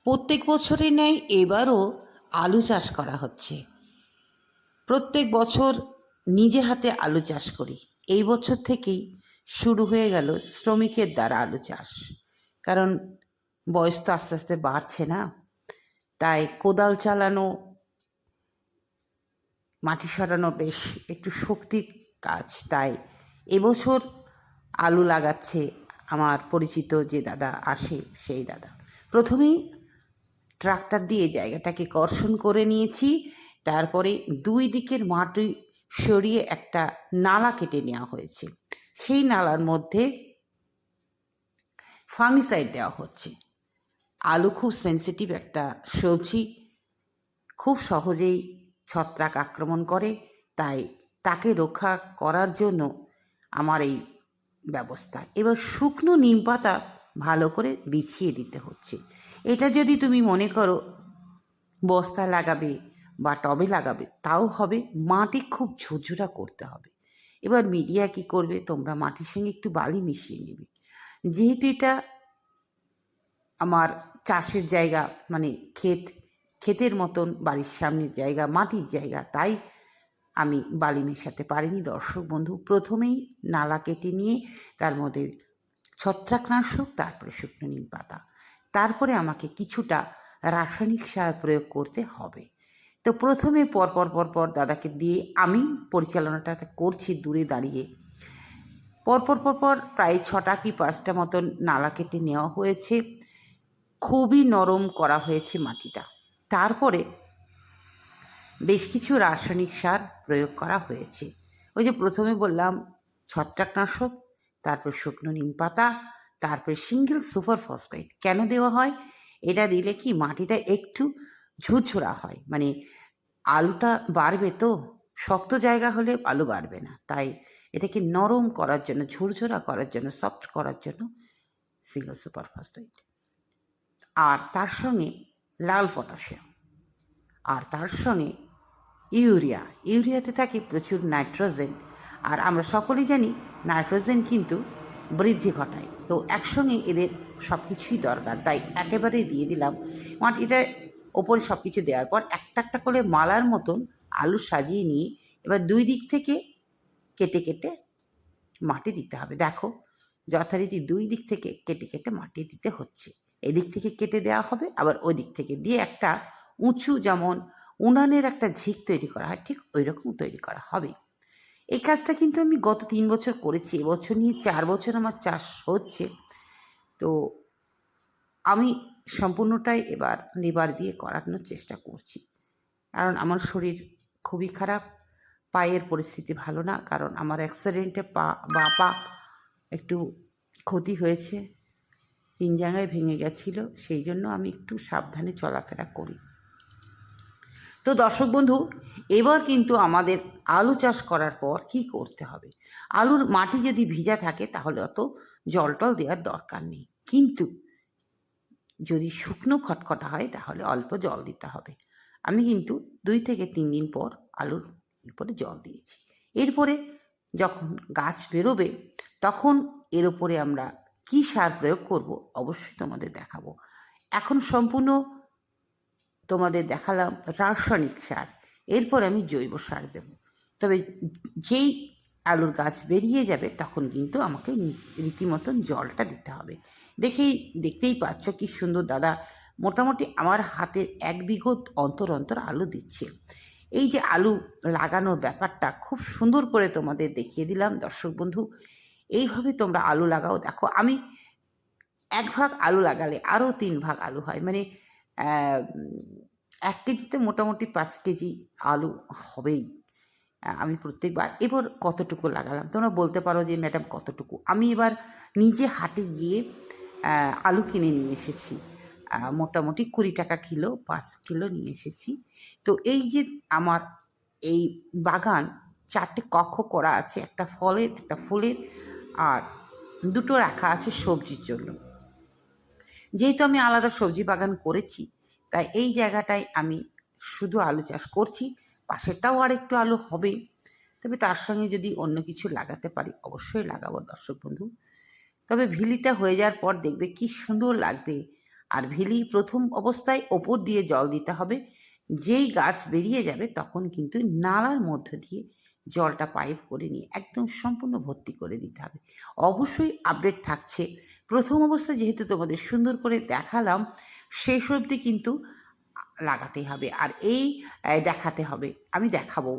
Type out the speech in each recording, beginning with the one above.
প্রত্যেক বছরের ন্যায় এবারও আলু চাষ করা হচ্ছে। প্রত্যেক বছর নিজে হাতে আলু চাষ করি। এই বছর থেকেই শুরু হয়ে গেল শ্রমিকের দ্বারা আলু চাষ। কারণ বয়স তো আস্তে আস্তে বাড়ছে না, তাই কোদাল চালানো, মাটি সরানো বেশ একটু শক্তির কাজ। তাই এবছর আলু লাগাচ্ছে আমার পরিচিত যে দাদা আসে, সেই দাদা। প্রথমেই ট্রাক্টর দিয়ে জায়গাটাকে কর্ষণ করে নিয়েছি। তারপরে দুই দিকের মাটি সরিয়ে একটা নালা কেটে নেওয়া হয়েছে। সেই নালার মধ্যে ফাঙ্গিসাইড দেওয়া হচ্ছে। আলু খুব সেন্সিটিভ একটা সবজি, খুব সহজেই ছত্রাক আক্রমণ করে। তাই তাকে রক্ষা করার জন্য আমার এই ব্যবস্থা। এবার শুকনো নিম পাতা ভালো করে বিছিয়ে দিতে হচ্ছে। এটা যদি তুমি মনে করো বস্তায় লাগাবে বা টবে লাগাবে তাও হবে, মাটি খুব ঝুরঝুরা করতে হবে। এবার মিডিয়া কি করবে, তোমরা মাটির সঙ্গে একটু বালি মিশিয়ে নেবে। যেহেতু এটা আমার চাষের জায়গা, মানে ক্ষেতের মতন বাড়ির সামনের জায়গা, মাটির জায়গা, তাই আমি বালি মেশাতে পারিনি। দর্শক বন্ধু, প্রথমেই নালা কেটে নিয়ে তার মধ্যে ছত্রাকনাশক, তারপরে শুকনো নিম পাতা, তারপরে আমাকে কিছুটা রাসায়নিক সার প্রয়োগ করতে হবে। তো প্রথমে পরপর দাদাকে দিয়ে আমি পরিচালনাটা করছি দূরে দাঁড়িয়ে। পরপর প্রায় 6টা কি 5টা মতন নালা কেটে নেওয়া হয়েছে। খুবই নরম করা হয়েছে মাটিটা। তারপরে বেশ কিছু রাসায়নিক সার প্রয়োগ করা হয়েছে। ওই যে প্রথমে বললাম ছত্রাকনাশক, তারপর শুকনো নিম পাতা, তারপর সিঙ্গেল সুপার ফসফেট। কেন দেওয়া হয়? এটা দিলে কি মাটিটা একটু ঝুরঝুরা হয়, মানে আলুটা বাড়বে তো, শক্ত জায়গা হলে আলু বাড়বে না। তাই এটাকে নরম করার জন্য, ঝুরঝুরা করার জন্য, সফট করার জন্য সিঙ্গেল সুপার ফসফেট। আর তার সঙ্গে লাল পটাশিয়াম, আর তার সঙ্গে ইউরিয়াতে থাকে প্রচুর নাইট্রোজেন। আর আমরা সকলেই জানি নাইট্রোজেন কিন্তু বৃদ্ধি ঘটায়। তো একসঙ্গে এদের সব কিছুই দরকার, তাই একেবারেই দিয়ে দিলাম। মাটিটা ওপরে সব কিছু দেওয়ার পর একটা একটা করে মালার মতন আলু সাজিয়ে নিয়ে এবার দুই দিক থেকে কেটে কেটে মাটি দিতে হবে। দেখো, যথারীতি দুই দিক থেকে কেটে কেটে মাটি দিতে হচ্ছে। এদিক থেকে কেটে দেওয়া হবে, আবার ওই দিক থেকে দিয়ে একটা উঁচু, যেমন উনানের একটা ঝিক তৈরি করা হয়, ঠিক ওই রকম তৈরি করা হবে। এই কাজটা কিন্তু আমি গত 3 বছর করেছি। এবছর নিয়ে 4 বছর আমার চাষ হচ্ছে। তো আমি সম্পূর্ণটাই এবার লেবার দিয়ে করানোর চেষ্টা করছি। কারণ আমার শরীর খুবই খারাপ, পায়ের পরিস্থিতি ভালো না। কারণ আমার অ্যাক্সিডেন্টে পা একটু ক্ষতি হয়েছে, 3 জায়গায় ভেঙে গেছিলো। সেই জন্য আমি একটু সাবধানে চলাফেরা করি। তো দর্শক বন্ধু, এবার কিন্তু আমাদের আলু চাষ করার পর কী করতে হবে? আলুর মাটি যদি ভিজা থাকে তাহলে অত জল টল দেওয়ার দরকার নেই, কিন্তু যদি শুকনো খটখটা হয় তাহলে অল্প জল দিতে হবে। আমি কিন্তু 2 থেকে 3 দিন পর আলুর উপরে জল দিয়েছি। এরপরে যখন গাছ বেরোবে তখন এর ওপরে আমরা কী সার প্রয়োগ করব অবশ্যই তোমাদের দেখাবো। এখন সম্পূর্ণ তোমাদের দেখালাম রাসায়নিক সার, এরপর আমি জৈব সার দেব। তবে যেই আলুর গাছ বেরিয়ে যাবে তখন কিন্তু আমাকে রীতিমতন জলটা দিতে হবে। দেখতেই পাচ্ছ কি সুন্দর দাদা মোটামুটি আমার হাতের 1 বিঘত অন্তর অন্তর আলু দিচ্ছে। এই যে আলু লাগানোর ব্যাপারটা খুব সুন্দর করে তোমাদের দেখিয়ে দিলাম। দর্শক বন্ধু, এইভাবে তোমরা আলু লাগাও। দেখো, আমি 1 ভাগ আলু লাগালে আরও 3 ভাগ আলু হয়, মানে 1 কেজিতে মোটামুটি 5 কেজি আলু হবেই। আমি প্রত্যেকবার এবার কতটুকু লাগালাম তোমরা বলতে পারো যে ম্যাডাম কতটুকু? আমি এবার নিজে হাটে গিয়ে আলু কিনে নিয়ে এসেছি। মোটামুটি 20 টাকা কিলো, 5 কিলো নিয়ে এসেছি। তো এই যে আমার এই বাগান 4টে কক্ষ করা আছে, একটা ফলের, একটা ফুলের, আর 2টো রাখা আছে সবজির জন্য। যেহেতু আমি আলাদা সবজি বাগান করেছি, তাই এই জায়গাটায় আমি শুধু আলু চাষ করছি। পাশেরটাও আরেকটু আলু হবে, তবে তার সঙ্গে যদি অন্য কিছু লাগাতে পারি অবশ্যই লাগাবো দর্শক বন্ধু। তবে ভিলিটা হয়ে যাওয়ার পর দেখবে কি সুন্দর লাগবে। আর ভেলি প্রথম অবস্থায় ওপর দিয়ে জল দিতে হবে। যেই গাছ বেরিয়ে যাবে তখন কিন্তু নালার মধ্য দিয়ে জলটা পাইপ করে নিয়ে একদম সম্পূর্ণ ভর্তি করে দিতে হবে। অবশ্যই আপডেট থাকছে। প্রথম অবস্থায় যেহেতু তোমাদের সুন্দর করে দেখালাম, শেষ অবধি কিন্তু লাগাতে হবে আর এই দেখাতে হবে, আমি দেখাবো।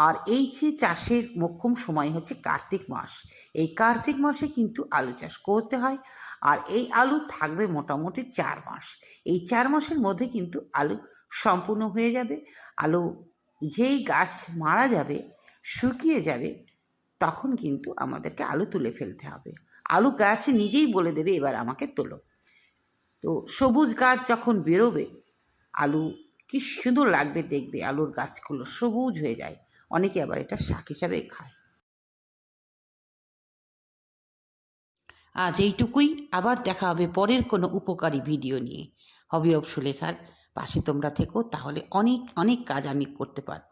আর এই যে চাষের মোক্ষম সময় হচ্ছে কার্তিক মাস। এই কার্তিক মাসে কিন্তু আলু চাষ করতে হয়। আর এই আলু থাকবে মোটামুটি 4 মাস। এই 4 মাসের মধ্যে কিন্তু আলু সম্পূর্ণ হয়ে যাবে। আলু যেই গাছ মারা যাবে, শুকিয়ে যাবে, তখন কিন্তু আমাদেরকে আলু তুলে ফেলতে হবে। আলু গাছ নিজেই বলে দেবে এবার আমাকে তোলো। তো সবুজ গাছ যখন বেরোবে, আলু কি সুন্দর লাগবে দেখবে, আলুর গাছগুলো সবুজ হয়ে যায়। অনেকে আবার এটা শাক হিসাবে খায়। আজ এইটুকুই, আবার দেখা হবে পরের কোনো উপকারী ভিডিও নিয়ে। হবি অব সুলেখার পাশে তোমরা থেকো, তাহলে অনেক অনেক কাজ আমি করতে পারবো।